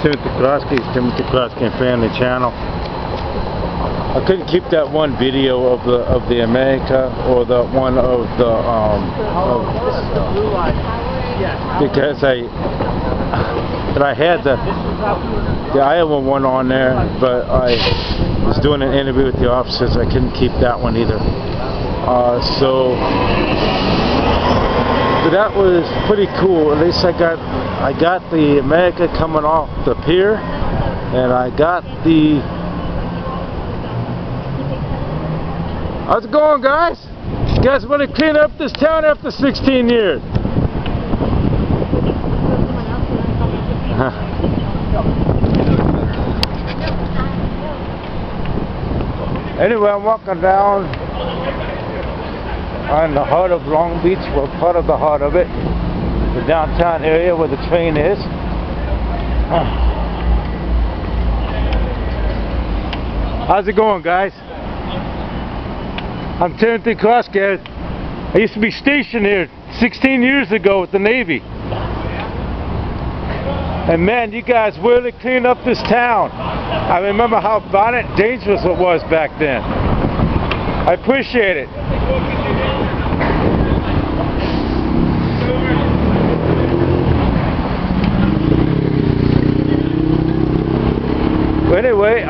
Timothy Krosky and Family Channel. I couldn't keep that one video of the America or the one of the because I had the Iowa one on there, but I was doing an interview with the officers. I couldn't keep that one either. So that was pretty cool. At least I got the America coming off the pier, and I got the. How's it going, guys? You guys want to clean up this town after 16 years? Anyway, I'm walking down on the heart of Long Beach, well, part of the heart of it, the downtown area where the train is. How's it going, guys? I'm Timothy Krosky. I used to be stationed here 16 years ago with the Navy. And man, you guys really cleaned up this town. I remember how violent, dangerous it was back then. I appreciate it. But anyway,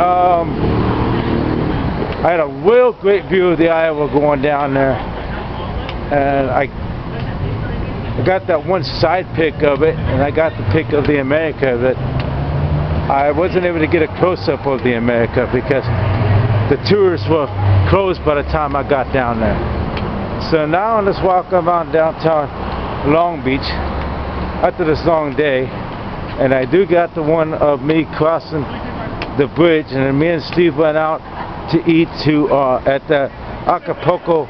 I had a real great view of the Iowa going down there, and I got that one side pic of it, and I got the pic of the America that I wasn't able to get a close-up of the America because the tours were closed by the time I got down there. So now I'm just walking around downtown Long Beach after this long day, and I do got the one of me crossing the bridge, and then me and Steve went out to eat at the Acapulco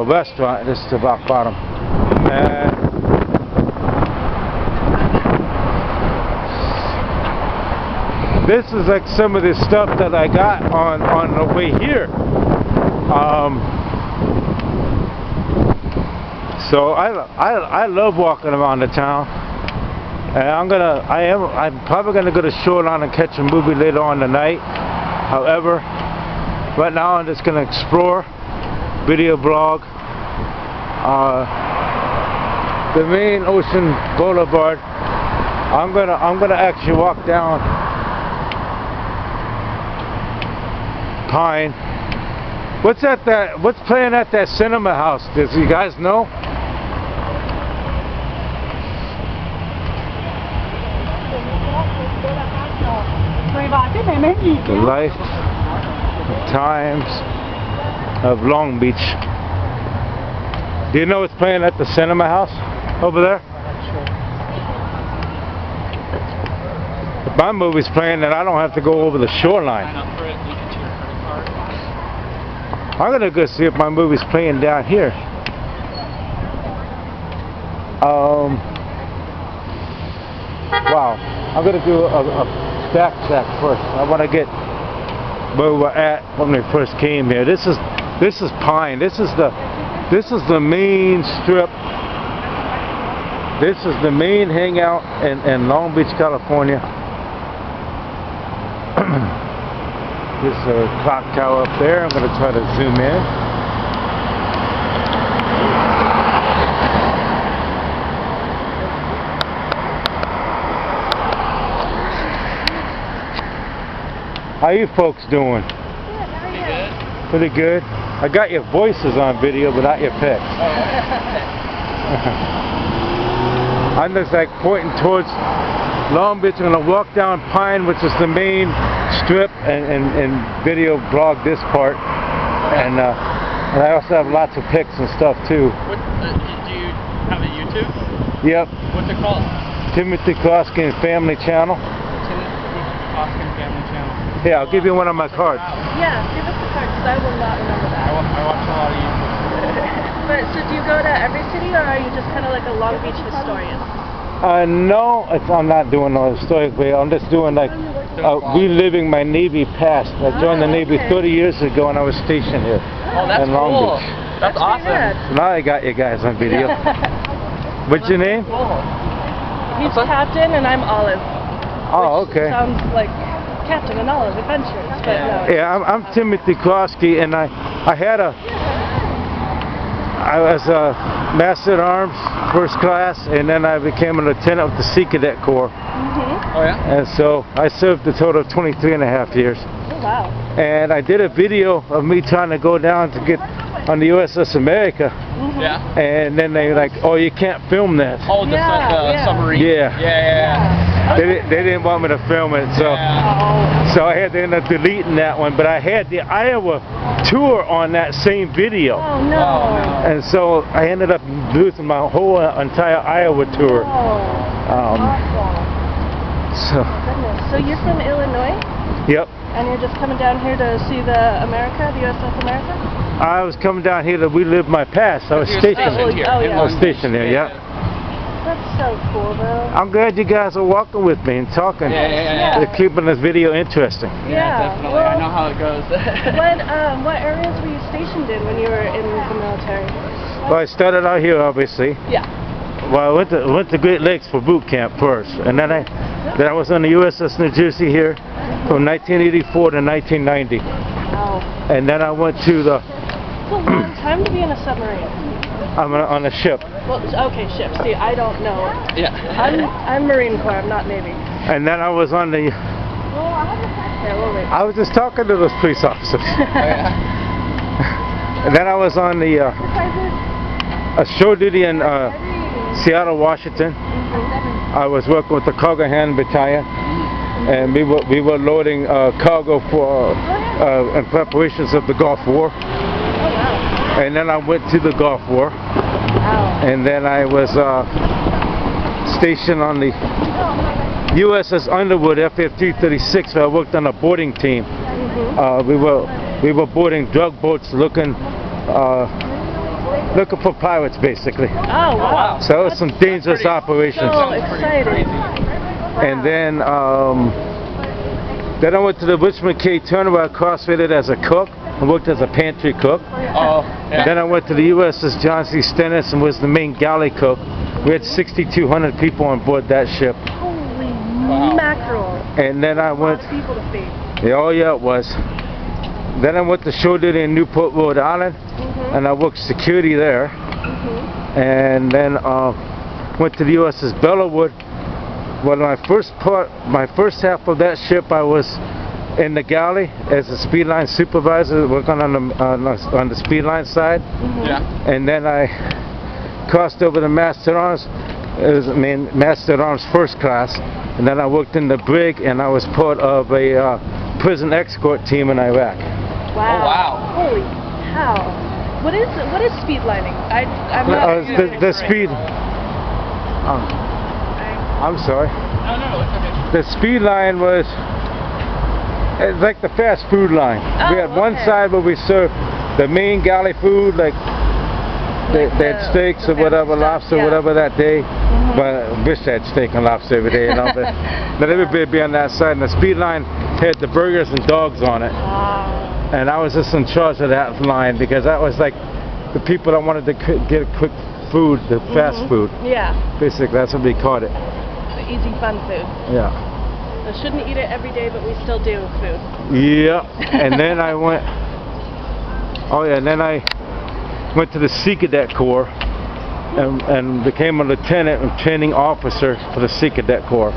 restaurant. This is the rock bottom. And this is like some of the stuff that I got on the way here. So I love walking around the town, and I'm probably gonna go to Shoreline and catch a movie later on tonight. However, right now I'm just gonna explore, video blog, the main ocean Boulevard. I'm gonna actually walk down Pine. What's playing at that cinema house? Does you guys know? The life times of Long Beach. Do you know what's playing at the cinema house over there? If my movie's playing, then I don't have to go over the Shoreline. I'm gonna go see if my movie's playing down here. Wow, I'm gonna do a backtrack first. I want to get where we're at when we first came here. This is Pine. This is the main strip. This is the main hangout in Long Beach, California. There's a clock tower up there. I'm going to try to zoom in. How you folks doing? Good, how are you? Pretty good. I got your voices on video, but not your pics. I'm just like pointing towards Long Beach. I'm going to walk down Pine, which is the main strip, and video blog this part. And I also have lots of pics and stuff too. Do you have a YouTube? Yep. What's it called? Timothy Krosky and Family Channel. Timothy Krosky and Family Channel. Yeah, I'll give you one of my cards. Yeah, give us the card because I will not remember that. I watch a lot of YouTube. But so do you go to every city, or are you just kind of like a Long Beach historian? No, I'm not doing no historic way. I'm just doing like reliving my Navy past. I joined the Navy 30 years ago, and I was stationed here in Long cool. Beach. That's awesome. So now I got you guys on video. What's your name? Cool. He's Captain, and I'm Olive. Oh, which okay. sounds like Captain and Olive Adventures, but no. Yeah, I'm Timothy Krosky, and I was a Master at Arms, first class, and then I became a lieutenant with the Sea Cadet Corps. Mm-hmm. Oh yeah? And so I served a total of 23 and a half years. Oh, wow. And I did a video of me trying to go down to get on the USS America. Mm-hmm. Yeah. And then they were like, oh, you can't film that. Oh, the Yeah. submarine. Yeah. Yeah. They didn't want me to film it, so Yeah. so I had to end up deleting that one. But I had the Iowa tour on that same video. Oh, no. Oh, no. And so I ended up losing my whole entire Iowa tour. Oh, Um, awful. So, Goodness. So you're from Illinois, yep. and you're just coming down here to see the America, the USS America? I was coming down here to relive my past. I was You're stationed. Oh, here. oh, in yeah. I was London. stationed there, yeah. That's so cool, though. I'm glad you guys are walking with me and talking. Yeah. They're keeping this video interesting. Yeah, Definitely. well- I know how it goes. What areas were you stationed in when you were in the military? Well, I started out here, obviously. Yeah. Well, I went to Great Lakes for boot camp first, and then I was on the USS New Jersey here from 1984 to 1990, Wow. and then I went to the It's a long time to be in a submarine. I'm on a ship, Well, okay, ship. See, I don't know. Yeah. I'm Marine Corps. I'm not Navy. and then I was on the. Yeah, we'll wait. I was just talking to those police officers, Oh, yeah. and then I was on the a show duty in Seattle, Washington. I was working with the Hamburger Henrys battalion, and we were loading cargo for in preparations of the Gulf War. Oh, wow. And then I went to the Gulf War, Wow. and then I was stationed on the USS Underwood FF-336. So I worked on a boarding team. Mm-hmm. We were boarding drug boats looking for pirates, basically. Oh, wow. So it was some dangerous pretty- operations. So Sounds pretty exciting. crazy. And then I went to the Richmond K. Turner where I cross-rated as a cook. I worked as a pantry cook. Oh, yeah. Then I went to the USS John C. Stennis and was the main galley cook. We had 6,200 people on board that ship. Holy Wow. mackerel. And then I A lot went, of people to feed. yeah, oh yeah, it was. Then I went to show duty in Newport, Rhode Island, Mm-hmm. and I worked security there. Mm-hmm. And then went to the USS Bellewood. Well, my first half of that ship, I was in the galley as a speed line supervisor, working on the speed line side. Yeah. And then I crossed over to Master at Arms. It was Master at Arms first class. And then I worked in the brig, and I was part of a prison escort team in Iraq. Wow. Oh, wow. Holy cow. What is speed lining? I'm not. The speed. I'm sorry. No, it's okay. The speed line was. It's like the fast food line. We had one okay. side where we served the main galley food, like they had steaks or whatever, lobster, whatever that day. But I wish they had steak and lobster every day, you know. But everybody would be on that side, and the speed line had the burgers and dogs on it. Wow. And I was just in charge of that line because that was like the people that wanted to get quick food, the fast food. Yeah. Basically, that's what we called it. The easy fun food. Yeah. I shouldn't eat it every day, but we still do food. Yeah. And then I went. Oh yeah. And then I went to the Sea Cadet Corps and became a lieutenant and training officer for the Sea Cadet Corps.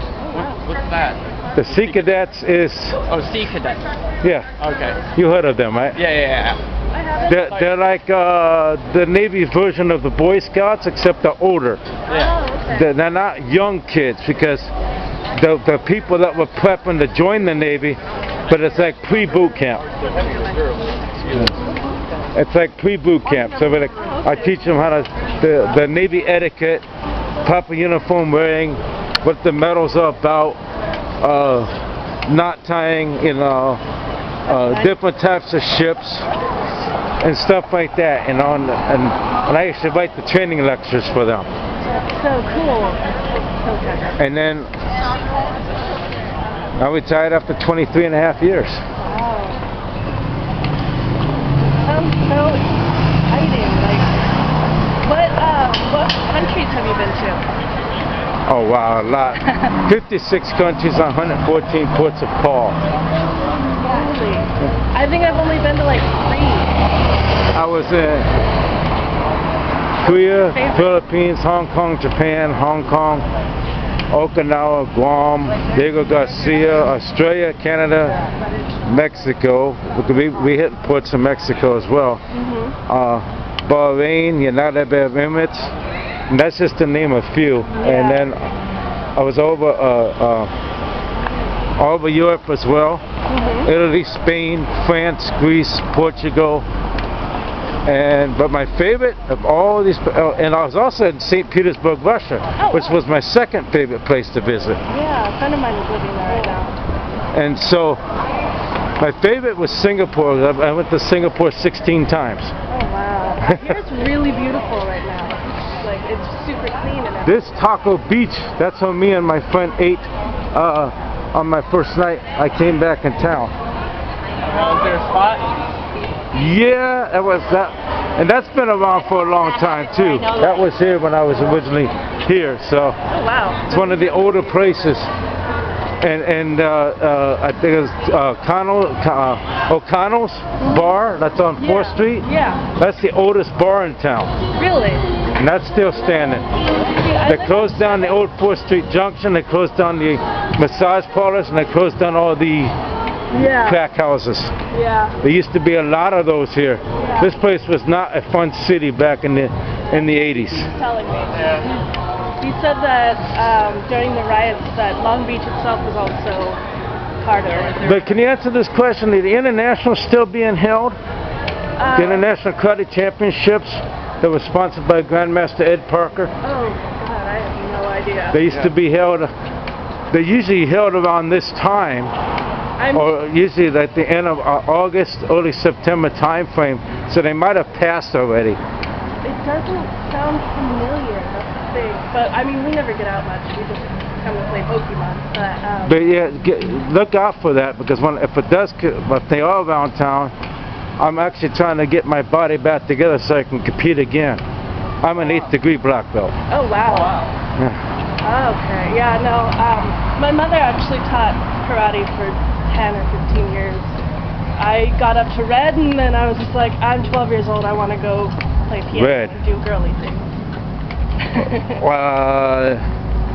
What's that? The Sea Cadets is. Oh, Sea Cadet. Yeah. Okay. You heard of them, right? Yeah. I haven't. They're like the Navy's version of the Boy Scouts, except they're older. Yeah. Oh, okay. They're not young kids because the people that were prepping to join the Navy, but it's like pre-boot camp. It's like pre-boot camp. So I teach them how to the Navy etiquette, proper uniform wearing, what the medals are about, knot tying, different types of ships and stuff like that. And I used to write the training lectures for them. That's so cool. Okay. And then I retired after 23 and a half years. Wow. Sounds so exciting. Like, what countries have you been to? Oh wow, a lot. 56 countries, 114 ports of call. Really? I think I've only been to like 3. I was in Korea, Philippines, Hong Kong, Japan, Hong Kong, Okinawa, Guam, Diego Garcia, Australia, Canada, Mexico. We hit ports in Mexico as well. Bahrain, United Arab Emirates. And that's just to name a few. And then I was over Europe as well. Italy, Spain, France, Greece, Portugal. But my favorite of all these, and I was also in St. Petersburg, Russia, which was my second favorite place to visit. Yeah, a friend of mine is living there right now. And so, my favorite was Singapore. I went to Singapore 16 times. Oh wow. I hear it's really beautiful right now. Like, it's super clean and everything. This Taco Beach, that's how me and my friend ate on my first night. I came back in town. Was there a spot? Yeah, it was that, and that's been around for a long time too. That was here when I was originally here, so Oh wow. it's one of the older places. And I think it was O'Connell's Bar. That's on 4th Street. Yeah. That's the oldest bar in town, Really? and that's still standing. They closed down the old 4th Street Junction. They closed down the massage parlors, and they closed down all the crack houses. Yeah. There used to be a lot of those here. This place was not a fun city back in the 80s. Telling me. He said that during the riots that Long Beach itself was also part of it. But can you answer this question? Is the International still being held? The International Karate Championships that was sponsored by Grandmaster Ed Parker? Oh God, I have no idea. They used to be held, they're usually held around this time, or usually at the end of August, early September time frame, so they might have passed already. It doesn't sound familiar, that's the thing. But I mean, we never get out much. We just come and play Pokemon. But yeah, look out for that, because if they are around town, I'm actually trying to get my body back together so I can compete again. I'm an 8th degree black belt. Oh wow. Yeah. Okay, yeah, no. My mother actually taught karate for 10 or 15 years. I got up to red, and then I was just like, I'm 12 years old. I want to go play piano Red. and do girly things.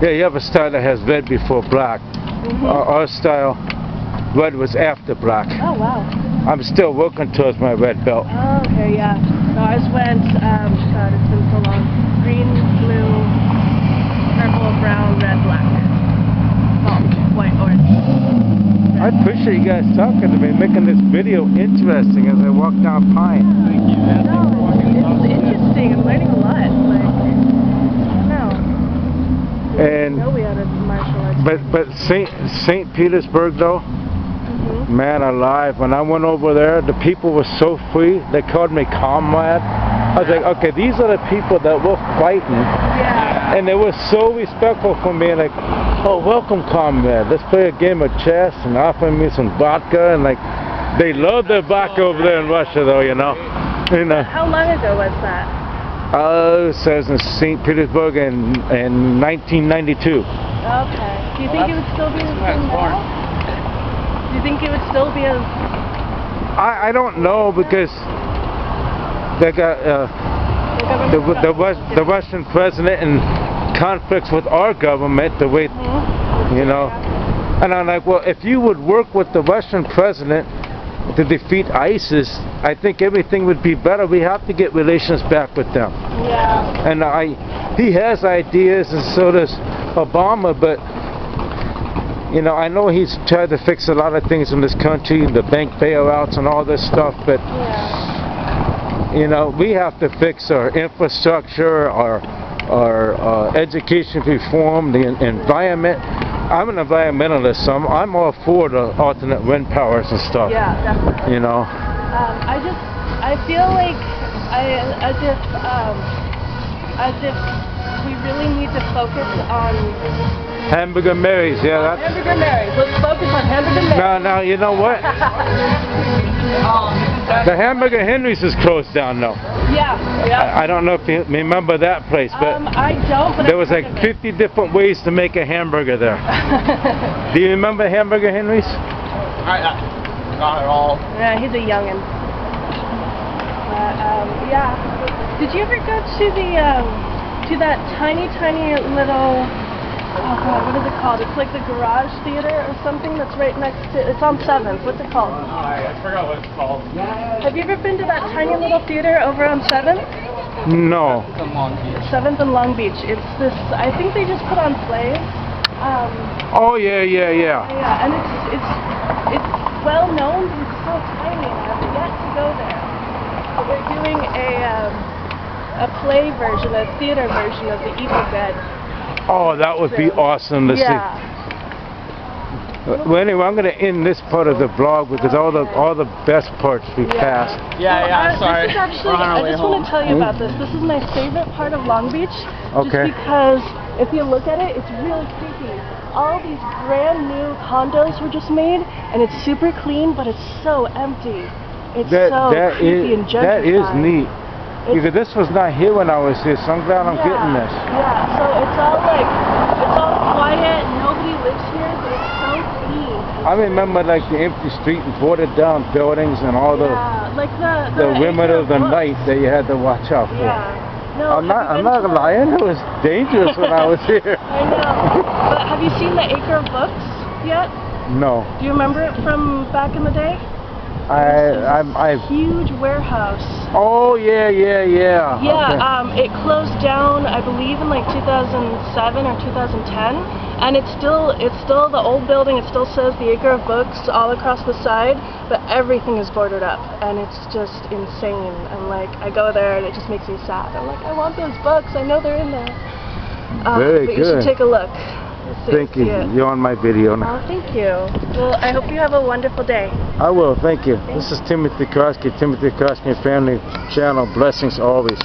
Yeah, you have a style that has red before black. Our style, red was after black. Oh wow. I'm still working towards my red belt. Oh, okay, yeah. No, I just went, God, it's been so long. Green, blue, purple, brown, red, black. Oh, white, orange. I appreciate you guys talking to me, making this video interesting as I walk down Pine. Thank you. No, it's interesting. I'm learning a lot. Like, I don't know. And I know we had a martial arts. but St. Petersburg though, man alive, when I went over there, the people were so free. They called me comrade. I was like, okay, these are the people that were fighting. Yeah. And they were so respectful for me, like, oh, welcome, comrade. Let's play a game of chess, and offering me some vodka, and like, they love their vodka over there in Russia, though, you know. And, How long ago was that? it says in St. Petersburg in 1992. Okay. Do you think it would still be the same now? Do you think it would still be as... I don't know, because they got the Russian president in conflicts with our government, the way, you know. And I'm like, well, if you would work with the Russian president to defeat ISIS, I think everything would be better. We have to get relations back with them. Yeah. And he has ideas, and so does Obama, but you know, I know he's tried to fix a lot of things in this country, the bank bailouts and all this stuff, but you know, we have to fix our infrastructure, our education reform, the environment. I'm an environmentalist, so I'm all for the alternate wind powers and stuff. Yeah, definitely. You know. I feel like as if we really need to focus on Hamburger Henrys, yeah. That's, Hamburger Henrys. Let's focus on Hamburger Henrys. now, you know what? The Hamburger Henrys is closed down now. Yeah, yeah. I don't know if you remember that place, but I don't, but there was like 50 different ways to make a hamburger there. Do you remember Hamburger Henrys? Not at all. Yeah, he's a youngin'. Yeah. Did you ever go to to that tiny little, oh god, what is it called? It's like the Garage Theater or something that's right next to, it's on 7th. What's it called? I forgot what it's called. Have you ever been to that tiny little theater over on 7th? No. It's in Long Beach. 7th and Long Beach. It's this, I think they just put on plays. Oh yeah. Yeah, and it's well known, but it's so tiny, and I've yet to go there. But they're doing a play version, a theater version of The Evil Dead. Oh, that would be awesome to see. Well, anyway, I'm going to end this part of the vlog because all the best parts we passed. Yeah, sorry. This is actually, I just want to tell you about this. This is my favorite part of Long Beach. Okay. Just because if you look at it, it's really creepy. All these brand new condos were just made, and it's super clean, but it's so empty. It's so creepy and gentrified. That is neat. Because this was not here when I was here, so I'm glad I'm getting this. Yeah, so it's all quiet, nobody lives here, but it's so clean. I remember like the empty street and boarded down buildings and all the like the women of the night that you had to watch out for. Yeah. No, I'm not lying, it was dangerous when I was here. I know. But have you seen the Acre of Books yet? No. Do you remember it from back in the day? I Huge warehouse. Oh yeah. Yeah, Okay. it closed down, I believe, in like 2007 or 2010, and it's still the old building. It still says the Acre of Books all across the side, but everything is boarded up, and it's just insane. And like, I go there, and it just makes me sad. I'm like, I want those books. I know they're in there. Very but good. You should take a look. Thank you. You're on my video now. Oh, thank you. Well, I hope you have a wonderful day. I will. Thank you. This is Timothy Koski, Timothy Koski Family Channel. Blessings always.